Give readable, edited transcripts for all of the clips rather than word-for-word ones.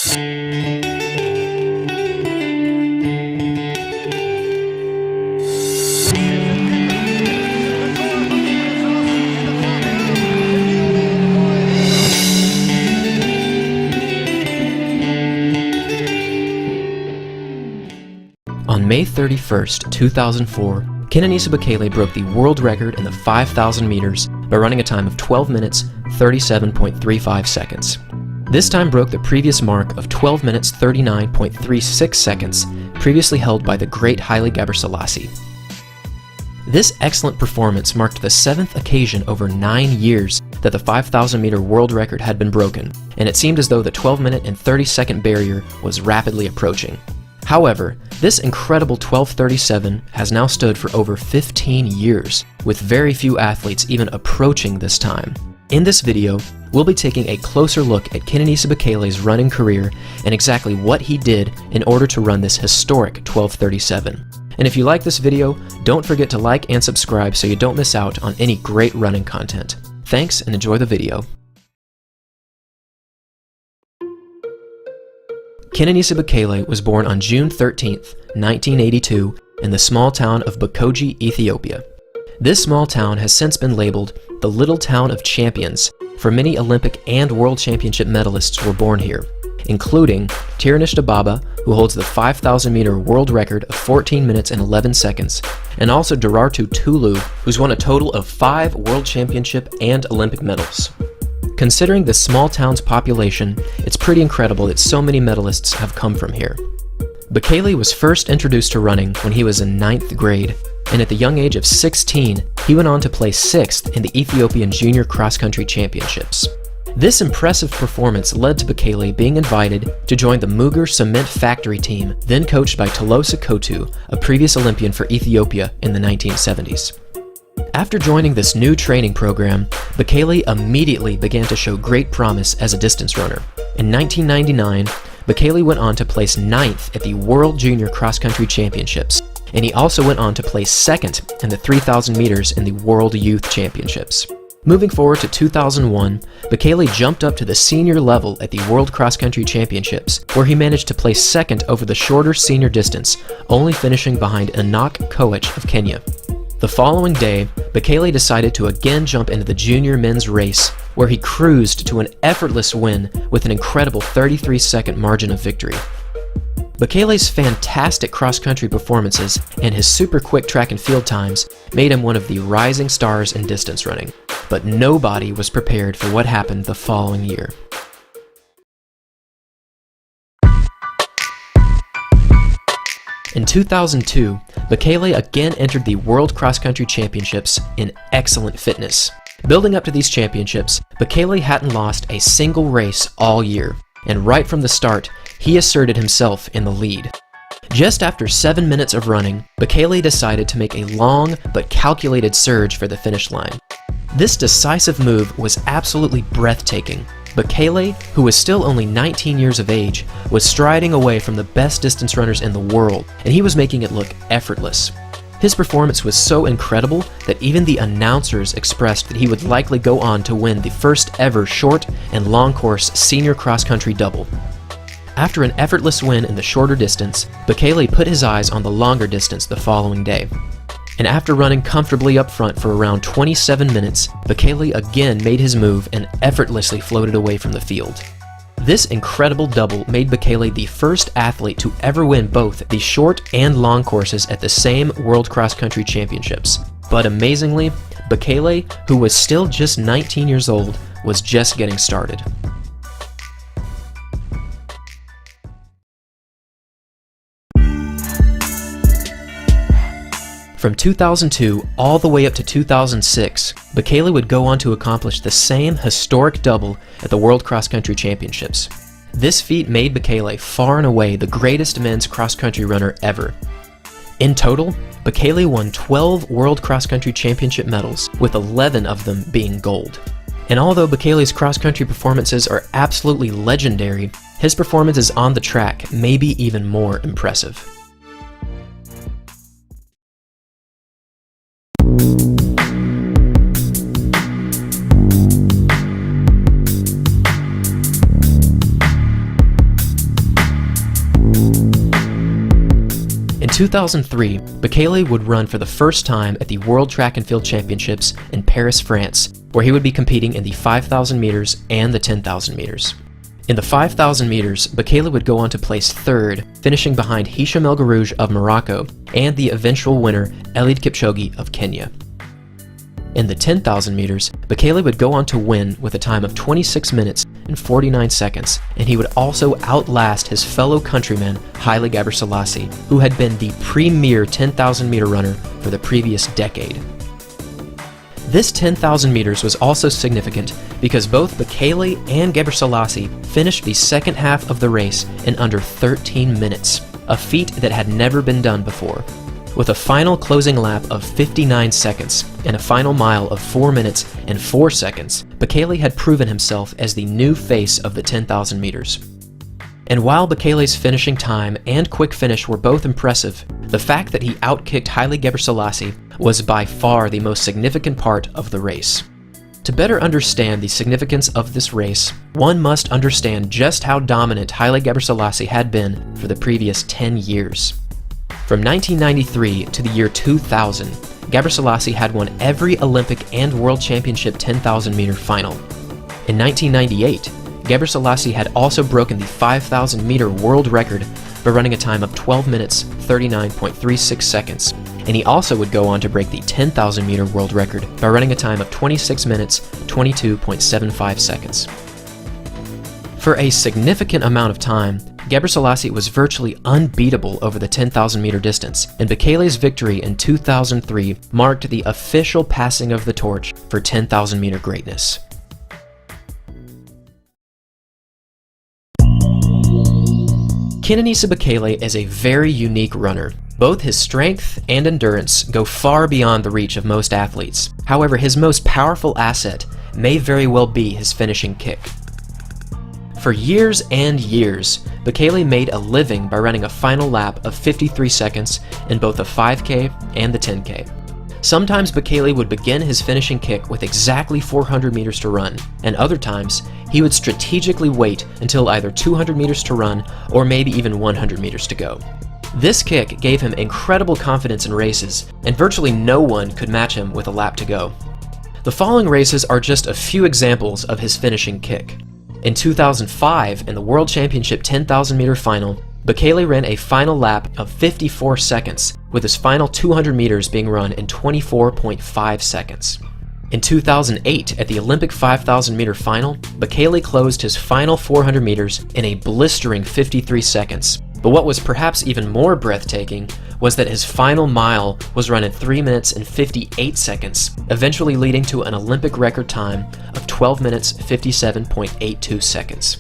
On May 31st, 2004, Kenenisa Bekele broke the world record in the 5,000 meters by running a time of 12 minutes, 37.35 seconds. This time broke the previous mark of 12 minutes, 39.36 seconds, previously held by the great Haile Gebrselassie. This excellent performance marked the 7th occasion over 9 years that the 5,000 meter world record had been broken, and it seemed as though the 12-minute and 30-second barrier was rapidly approaching. However, this incredible 12:37 has now stood for over 15 years, with very few athletes even approaching this time. In this video, we'll be taking a closer look at Kenenisa Bekele's running career and exactly what he did in order to run this historic 12:37. And if you like this video, don't forget to like and subscribe so you don't miss out on any great running content. Thanks and enjoy the video. Kenenisa Bekele was born on June 13, 1982, in the small town of Bokoji, Ethiopia. This small town has since been labeled the Little Town of Champions, for many Olympic and World Championship medalists were born here, including Tirunesh Dibaba, who holds the 5,000 meter world record of 14 minutes and 11 seconds, and also Derartu Tulu, who's won a total of 5 World Championship and Olympic medals. Considering this small town's population, it's pretty incredible that so many medalists have come from here. Bekele was first introduced to running when he was in 9th grade, and at the young age of 16, he went on to place 6th in the Ethiopian Junior Cross-Country Championships. This impressive performance led to Bekele being invited to join the Muger Cement Factory team, then coached by Tolosa Kotu, a previous Olympian for Ethiopia in the 1970s. After joining this new training program, Bekele immediately began to show great promise as a distance runner. In 1999, Bekele went on to place 9th at the World Junior Cross Country Championships, and he also went on to place 2nd in the 3,000 meters in the World Youth Championships. Moving forward to 2001, Bekele jumped up to the senior level at the World Cross Country Championships, where he managed to place 2nd over the shorter senior distance, only finishing behind Enoch Koech of Kenya. The following day, Bekele decided to again jump into the junior men's race, where he cruised to an effortless win with an incredible 33-second margin of victory. Bekele's fantastic cross-country performances and his super quick track and field times made him one of the rising stars in distance running, but nobody was prepared for what happened the following year. In 2002, Bekele again entered the World Cross Country Championships in excellent fitness. Building up to these championships, Bekele hadn't lost a single race all year, and right from the start, he asserted himself in the lead. Just after 7 minutes of running, Bekele decided to make a long but calculated surge for the finish line. This decisive move was absolutely breathtaking. Bekele, who was still only 19 years of age, was striding away from the best distance runners in the world, and he was making it look effortless. His performance was so incredible that even the announcers expressed that he would likely go on to win the first ever short and long course senior cross-country double. After an effortless win in the shorter distance, Bekele put his eyes on the longer distance the following day. And after running comfortably up front for around 27 minutes, Bekele again made his move and effortlessly floated away from the field. This incredible double made Bekele the first athlete to ever win both the short and long courses at the same World Cross Country Championships. But amazingly, Bekele, who was still just 19 years old, was just getting started. From 2002 all the way up to 2006, Bekele would go on to accomplish the same historic double at the World Cross Country Championships. This feat made Bekele far and away the greatest men's cross-country runner ever. In total, Bekele won 12 World Cross Country Championship medals, with 11 of them being gold. And although Bekele's cross-country performances are absolutely legendary, his performances on the track may be even more impressive. 2003, Bekele would run for the first time at the World Track and Field Championships in Paris, France, where he would be competing in the 5,000 meters and the 10,000 meters. In the 5,000 meters, Bekele would go on to place third, finishing behind Hicham El Guerrouj of Morocco and the eventual winner Eliud Kipchoge of Kenya. In the 10,000 meters, Bekele would go on to win with a time of 26 minutes and 49 seconds, and he would also outlast his fellow countryman Haile Gebrselassie, who had been the premier 10,000 meter runner for the previous decade. This 10,000 meters was also significant because both Bekele and Gebrselassie finished the second half of the race in under 13 minutes, a feat that had never been done before. With a final closing lap of 59 seconds and a final mile of 4 minutes and 4 seconds, Bekele had proven himself as the new face of the 10,000 meters. And while Bekele's finishing time and quick finish were both impressive, the fact that he outkicked Haile Gebrselassie was by far the most significant part of the race. To better understand the significance of this race, one must understand just how dominant Haile Gebrselassie had been for the previous 10 years. From 1993 to the year 2000, Gebrselassie had won every Olympic and World Championship 10,000 meter final. In 1998, Gebrselassie had also broken the 5,000 meter world record by running a time of 12 minutes 39.36 seconds, and he also would go on to break the 10,000 meter world record by running a time of 26 minutes 22.75 seconds. For a significant amount of time, Gebrselassie was virtually unbeatable over the 10,000 meter distance, and Bekele's victory in 2003 marked the official passing of the torch for 10,000 meter greatness. Kenenisa Bekele is a very unique runner. Both his strength and endurance go far beyond the reach of most athletes. However, his most powerful asset may very well be his finishing kick. For years and years, Bekele made a living by running a final lap of 53 seconds in both the 5K and the 10K. Sometimes Bekele would begin his finishing kick with exactly 400 meters to run, and other times he would strategically wait until either 200 meters to run or maybe even 100 meters to go. This kick gave him incredible confidence in races, and virtually no one could match him with a lap to go. The following races are just a few examples of his finishing kick. In 2005, in the World Championship 10,000 meter final, Bekele ran a final lap of 54 seconds, with his final 200 meters being run in 24.5 seconds. In 2008, at the Olympic 5,000 meter final, Bekele closed his final 400 meters in a blistering 53 seconds. But what was perhaps even more breathtaking was that his final mile was run in 3 minutes and 58 seconds, eventually leading to an Olympic record time of 12 minutes 57.82 seconds.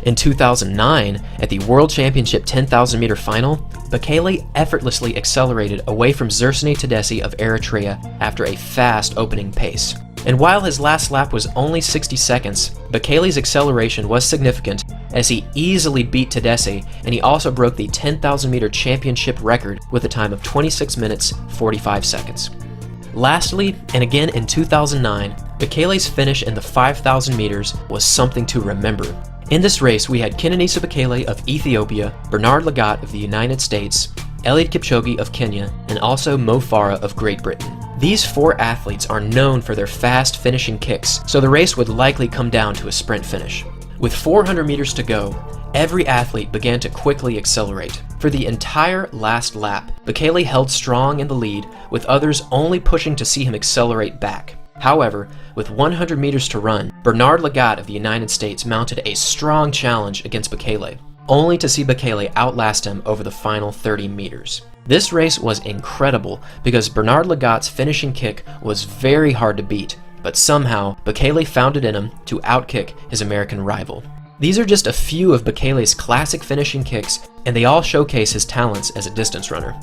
In 2009, at the World Championship 10,000 meter final, Bekele effortlessly accelerated away from Zersane Tedessi of Eritrea after a fast opening pace. And while his last lap was only 60 seconds, Bekele's acceleration was significant as he easily beat Tedessi, and he also broke the 10,000 meter championship record with a time of 26 minutes 45 seconds. Lastly, and again in 2009, Bekele's finish in the 5,000 meters was something to remember. In this race, we had Kenenisa Bekele of Ethiopia, Bernard Lagat of the United States, Eliud Kipchoge of Kenya, and also Mo Farah of Great Britain. These four athletes are known for their fast finishing kicks, so the race would likely come down to a sprint finish. With 400 meters to go, every athlete began to quickly accelerate. For the entire last lap, Bekele held strong in the lead, with others only pushing to see him accelerate back. However, with 100 meters to run, Bernard Lagat of the United States mounted a strong challenge against Bekele, only to see Bekele outlast him over the final 30 meters. This race was incredible because Bernard Lagat's finishing kick was very hard to beat, but somehow Bekele found it in him to outkick his American rival. These are just a few of Bekele's classic finishing kicks, and they all showcase his talents as a distance runner.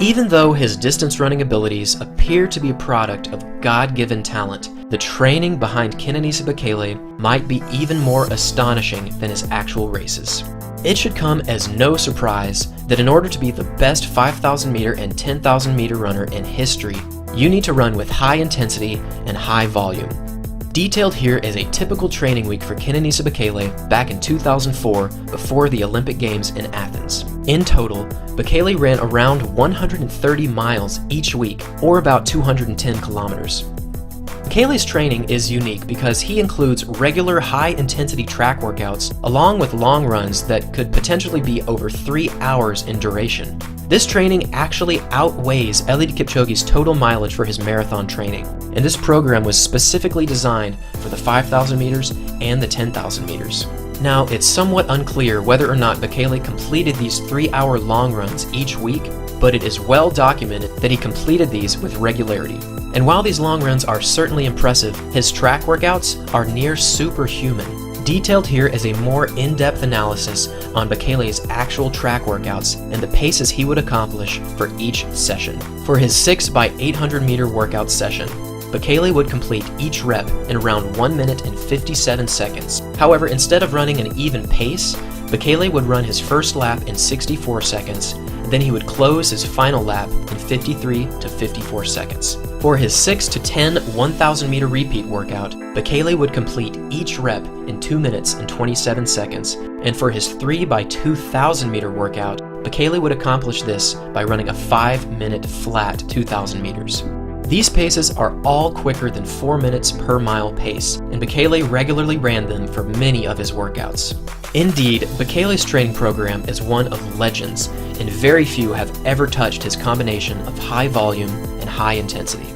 Even though his distance running abilities appear to be a product of God-given talent, the training behind Kenenisa Bekele might be even more astonishing than his actual races. It should come as no surprise that in order to be the best 5,000 meter and 10,000 meter runner in history, you need to run with high intensity and high volume. Detailed here is a typical training week for Kenenisa Bekele back in 2004 before the Olympic Games in Athens. In total, Bekele ran around 130 miles each week, or about 210 kilometers. Bekele's training is unique because he includes regular high-intensity track workouts along with long runs that could potentially be over 3 hours in duration. This training actually outweighs Eliud Kipchoge's total mileage for his marathon training, and this program was specifically designed for the 5,000 meters and the 10,000 meters. Now, it's somewhat unclear whether or not Bekele completed these 3-hour long runs each week, but it is well documented that he completed these with regularity. And while these long runs are certainly impressive, his track workouts are near superhuman. Detailed here is a more in-depth analysis on Bekele's actual track workouts and the paces he would accomplish for each session. For his 6x800 meter workout session, Bekele would complete each rep in around 1 minute and 57 seconds. However, instead of running an even pace, Bekele would run his first lap in 64 seconds, then he would close his final lap in 53 to 54 seconds. For his 6 to 10 1,000 meter repeat workout, Bekele would complete each rep in 2 minutes and 27 seconds, and for his 3x2,000 meter workout, Bekele would accomplish this by running a 5-minute flat 2,000 meters. These paces are all quicker than 4 minutes per mile pace, and Bekele regularly ran them for many of his workouts. Indeed, Bekele's training program is one of legends, and very few have ever touched his combination of high volume and high intensity.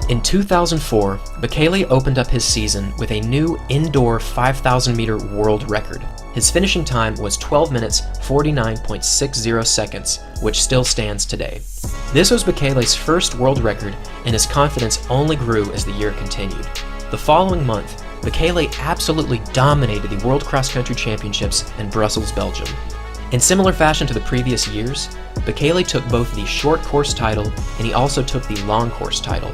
In 2004, Bekele opened up his season with a new indoor 5,000 meter world record. His finishing time was 12 minutes 49.60 seconds, which still stands today. This was Bekele's first world record, and his confidence only grew as the year continued. The following month, Bekele absolutely dominated the World Cross Country Championships in Brussels, Belgium. In similar fashion to the previous years, Bekele took both the short course title and he also took the long course title.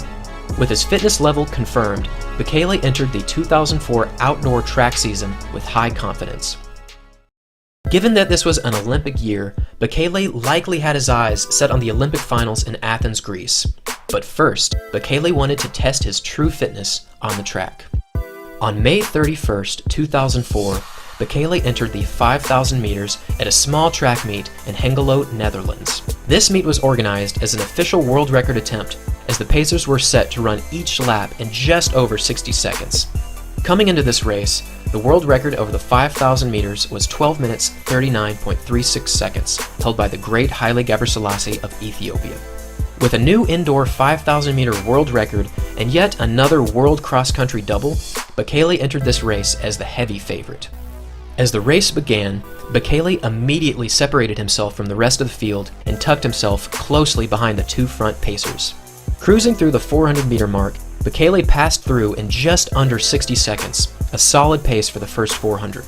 With his fitness level confirmed, Bekele entered the 2004 outdoor track season with high confidence. Given that this was an Olympic year, Bekele likely had his eyes set on the Olympic finals in Athens, Greece. But first, Bekele wanted to test his true fitness on the track. On May 31st, 2004, Bekele entered the 5,000 meters at a small track meet in Hengelo, Netherlands. This meet was organized as an official world record attempt, as the pacers were set to run each lap in just over 60 seconds. Coming into this race, the world record over the 5,000 meters was 12 minutes 39.36 seconds, held by the great Haile Gebrselassie of Ethiopia. With a new indoor 5,000 meter world record and yet another world cross-country double, Bekele entered this race as the heavy favorite. As the race began, Bekele immediately separated himself from the rest of the field and tucked himself closely behind the two front pacers. Cruising through the 400 meter mark, Bekele passed through in just under 60 seconds, a solid pace for the first 400.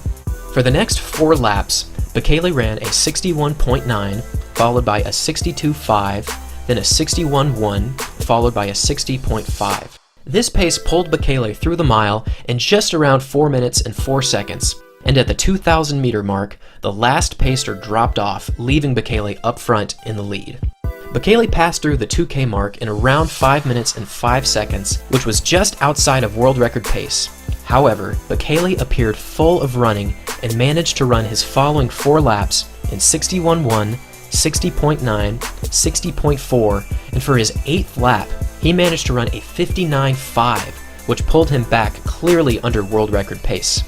For the next 4 laps, Bekele ran a 61.9, followed by a 62.5, then a 61.1, followed by a 60.5. This pace pulled Bekele through the mile in just around 4 minutes and 4 seconds, and at the 2,000 meter mark, the last pacer dropped off, leaving Bekele up front in the lead. Bekele passed through the 2K mark in around 5 minutes and 5 seconds, which was just outside of world record pace. However, Bekele appeared full of running and managed to run his following 4 laps in 61.1, 60.9, 60.4, and for his 8th lap, he managed to run a 59.5, which pulled him back clearly under world record pace.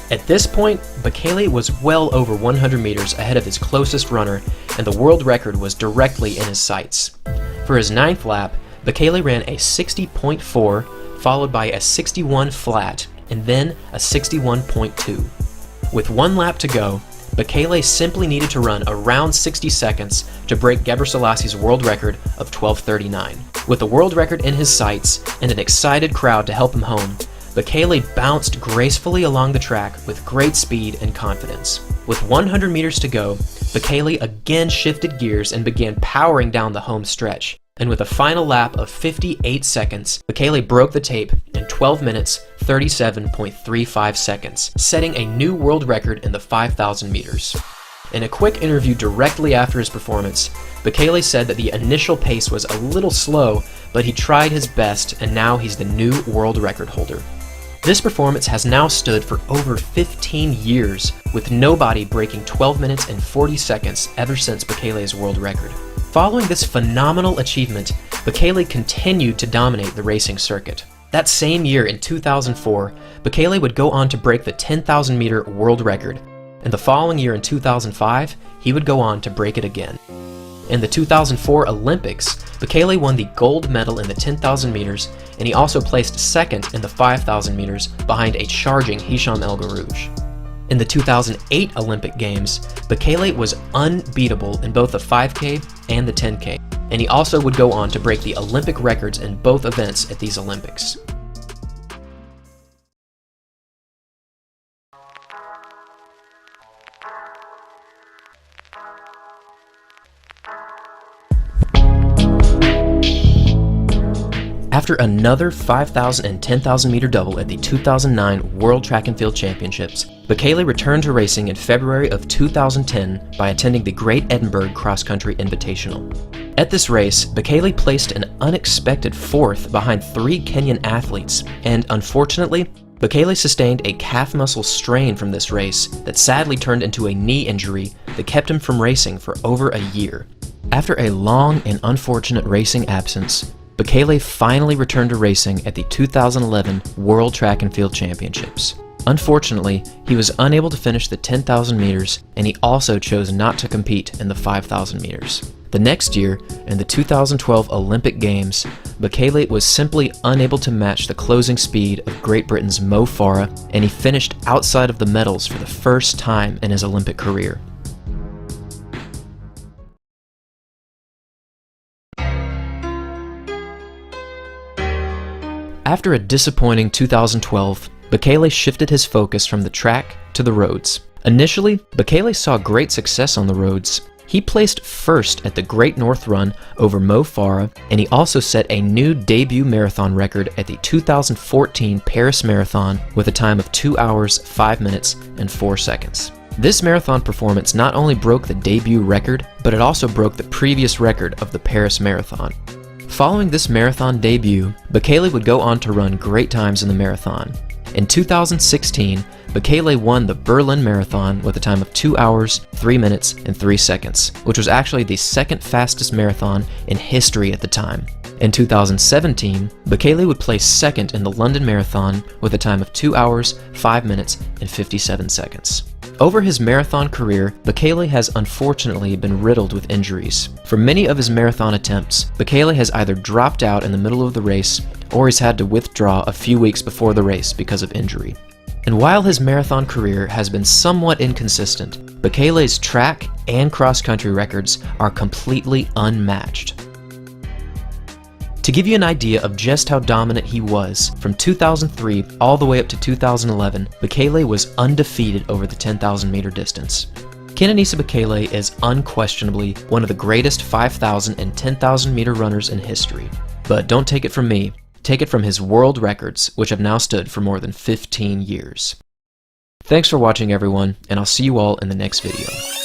At this point, Bekele was well over 100 meters ahead of his closest runner, and the world record was directly in his sights. For his 9th lap, Bekele ran a 60.4, followed by a 61 flat, and then a 61.2. With 1 lap to go, Bekele simply needed to run around 60 seconds to break Gebrselassie world record of 12:39. With the world record in his sights and an excited crowd to help him home, Bekele bounced gracefully along the track with great speed and confidence. With 100 meters to go, Bekele again shifted gears and began powering down the home stretch. And with a final lap of 58 seconds, Bekele broke the tape in 12 minutes 37.35 seconds, setting a new world record in the 5,000 meters. In a quick interview directly after his performance, Bekele said that the initial pace was a little slow, but he tried his best and now he's the new world record holder. This performance has now stood for over 15 years, with nobody breaking 12 minutes and 40 seconds ever since Bekele's world record. Following this phenomenal achievement, Bekele continued to dominate the racing circuit. That same year in 2004, Bekele would go on to break the 10,000 meter world record, and the following year in 2005, he would go on to break it again. In the 2004 Olympics, Bekele won the gold medal in the 10,000 meters, and he also placed second in the 5,000 meters behind a charging Hicham El Guerrouj. In the 2008 Olympic Games, Bekele was unbeatable in both the 5K and the 10K, and he also would go on to break the Olympic records in both events at these Olympics. After another 5,000 and 10,000 meter double at the 2009 World Track and Field Championships, Bekele returned to racing in February of 2010 by attending the Great Edinburgh Cross Country Invitational. At this race, Bekele placed an unexpected 4th behind 3 Kenyan athletes, and unfortunately, Bekele sustained a calf muscle strain from this race that sadly turned into a knee injury that kept him from racing for over a year. After a long and unfortunate racing absence, Bekele finally returned to racing at the 2011 World Track and Field Championships. Unfortunately, he was unable to finish the 10,000 meters, and he also chose not to compete in the 5,000 meters. The next year, in the 2012 Olympic Games, Bekele was simply unable to match the closing speed of Great Britain's Mo Farah, and he finished outside of the medals for the first time in his Olympic career. After a disappointing 2012, Bekele shifted his focus from the track to the roads. Initially, Bekele saw great success on the roads. He placed first at the Great North Run over Mo Farah, and he also set a new debut marathon record at the 2014 Paris Marathon with a time of 2 hours, 5 minutes, and 4 seconds. This marathon performance not only broke the debut record, but it also broke the previous record of the Paris Marathon. Following this marathon debut, Bekele would go on to run great times in the marathon. In 2016, Bekele won the Berlin Marathon with a time of 2 hours, 3 minutes, and 3 seconds, which was actually the second fastest marathon in history at the time. In 2017, Bekele would place second in the London Marathon with a time of 2 hours, 5 minutes, and 57 seconds. Over his marathon career, Bekele has unfortunately been riddled with injuries. For many of his marathon attempts, Bekele has either dropped out in the middle of the race or he's had to withdraw a few weeks before the race because of injury. And while his marathon career has been somewhat inconsistent, Bekele's track and cross-country records are completely unmatched. To give you an idea of just how dominant he was, from 2003 all the way up to 2011, Bekele was undefeated over the 10,000 meter distance. Kenenisa Bekele is unquestionably one of the greatest 5,000 and 10,000 meter runners in history. But don't take it from me, take it from his world records, which have now stood for more than 15 years. Thanks for watching everyone, and I'll see you all in the next video.